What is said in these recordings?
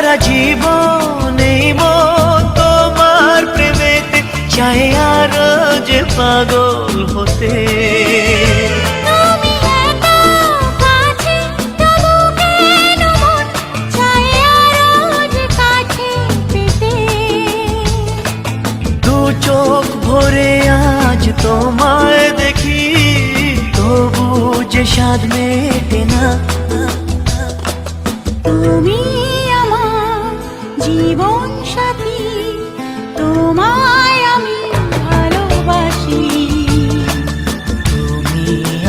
সারা জীবন এই মন তোমার প্রেমেতে চাই আরো যে পাগল হতে। চোখ ভরে আজ তোমায় দেখি, তবু যে স্বাদ মেটে না। তুমি আমার জীবন সাথী, তোমায় আমি ভালোবাসি। তুমি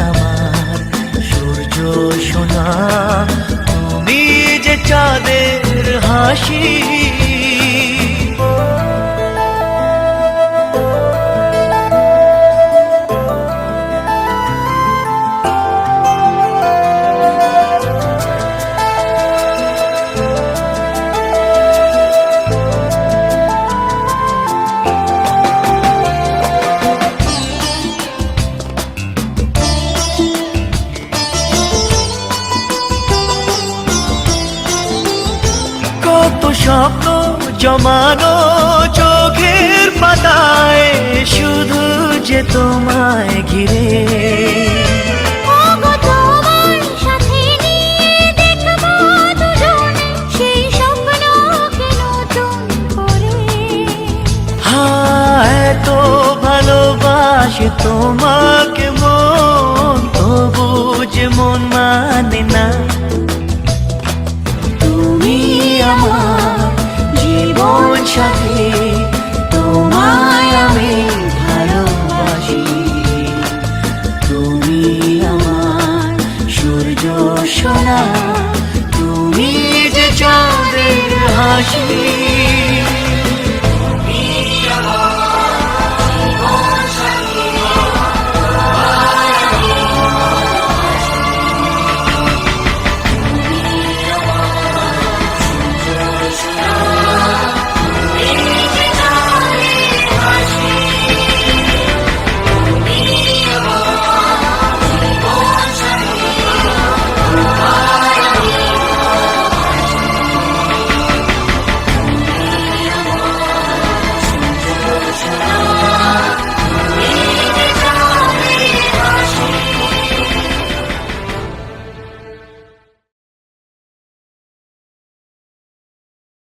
আমার সূর্য সোনা, তুমি যে চাঁদের হাসি। কত স্বপ্ন জমানো চোখের পাতায়, শুধু যে তোমায় ঘিরে। এত ভালোবাসি তোমাকে মন, তবু যে মন মানে না। তুমি আমার জীবন সাথী, তোমায় আমি ভালোবাসি। তুমি আমার সূর্য সোনা, তুমি যে চাঁদের হাসি।